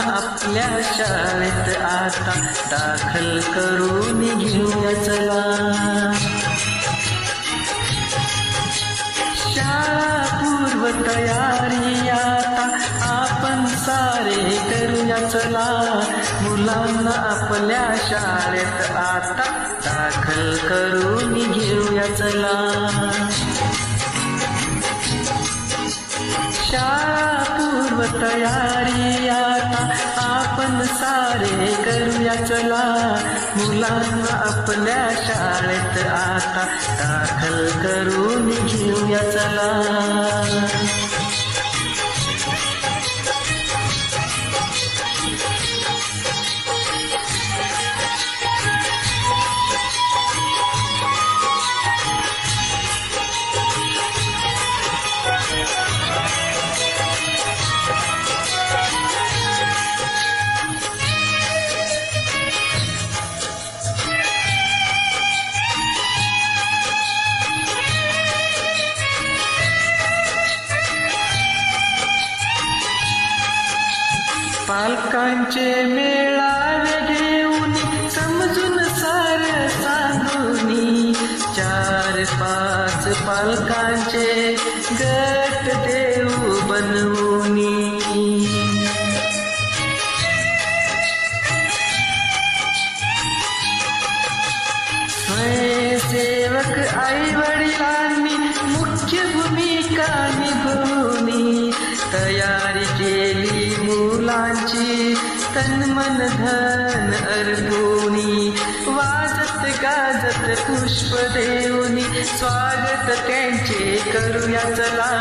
मुलांना आपल्या शाळेत आता दाखल करून घेऊया चला. शाळा पूर्व तयारी आता आपण सारे करूया चला. मुलांना आपल्या शाळेत आता दाखल करून घेऊया चला. शाळा पूर्व तयारी आता आपण सारे करूया चला. मुलांना आपल्या शाळेत आता दाखल करून घेऊया चला. पालकांचे मेळावे घेऊन समजून सार सांगूनी 4-5 पालकांचे गट देऊ बनवूनी. स्वयंसेवक आई वडिलांनी मुख्य भूमिका निभवूनी तयारी केली मुलांची तन मन धन अर्पूनी. वाजत गाजत पुष्प देऊनी स्वागत त्यांचे करूया चला.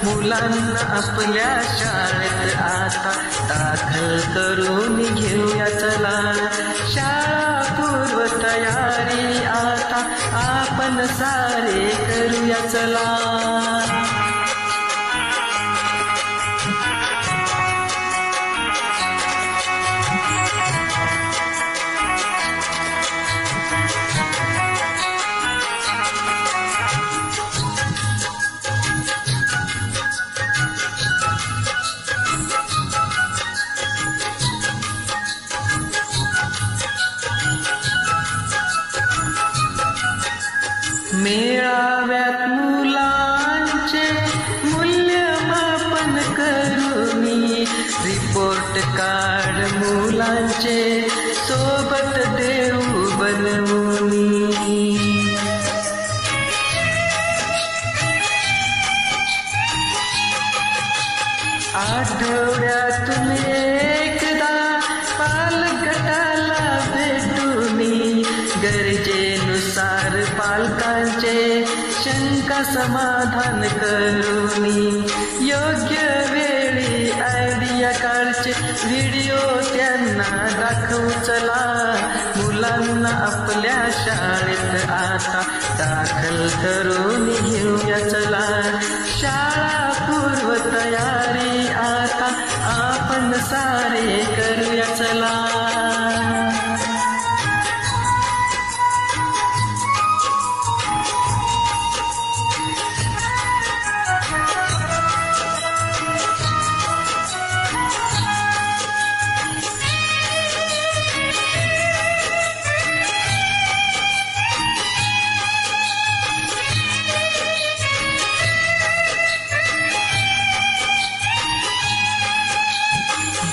मुलांना आपल्या शाळेत आता दाखल करून घेऊया चला. शाळा पूर्व तयारी आता आपण सारे करूया चला. मेळाव्यात मुलांचे मूल्यमापन करूनी रिपोर्ट कार्ड मुलांचे सोबत देऊ बनवूनी. आठवड्यातून एकदा पालगटाला भेटूनी गरजेनुसार पालकांचे शंका समाधान करूनी. योग्य वेळी आयडिया कार्डचे व्हिडिओ त्यांना दाखवू चला. मुलांना आपल्या शाळेत आता दाखल करून घेऊया चला. शाळा पूर्व तयारी आता आपण सारे करूया चला.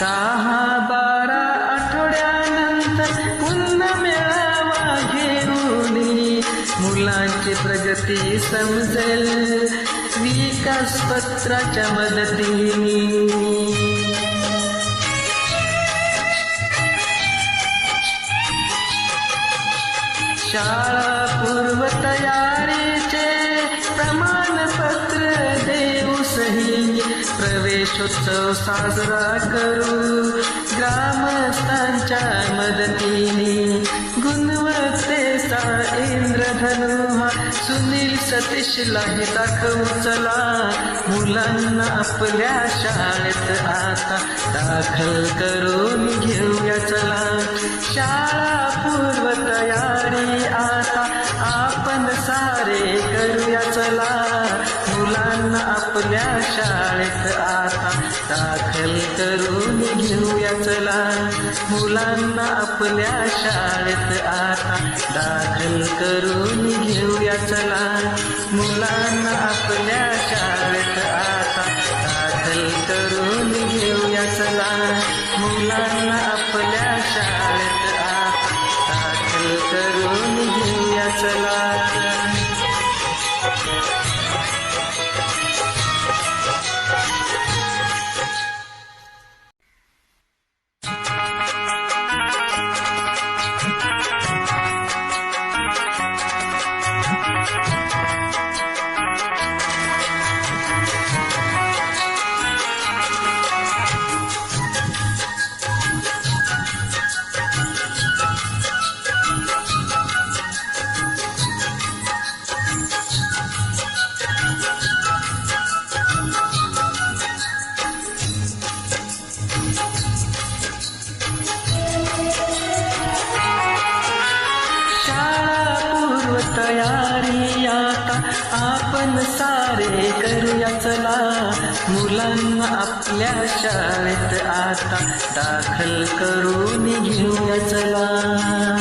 दहा 12 आठवड्यानंतर पुन्हा मेळावा घेऊनी मुलांची प्रगती समजेल विकास पत्राच्या मदतीने. शाळा पूर्व तयारीचे प्रमाणपत्र देऊ सही. प्रवेशोत्सव साजरा करू ग्रामस्थांच्या मदतीने. गुणवत्तेचा इंद्रधनु हा सुनील सतीशला हे दाखवू चला. मुलांना आपल्या शाळेत आता दाखल करून घेऊया चला. शाळा पूर्व तयारी आता आपण सारे करूया चला. मुलांना आपल्या आपल्या शाळेत आता दाखल करून घेऊया चला. मुलांना आपल्या शाळेत आता दाखल करून घेऊया चला. मुलांना आपल्या शाळेत आता दाखल करून घेऊया चला. मुलांना आपल्या शाळेत आता दाखल करून घेऊया चला. तयारी आता आपण सारे करूया चला. मुलांना आपल्या शाळेत आता दाखल करून घेऊया चला.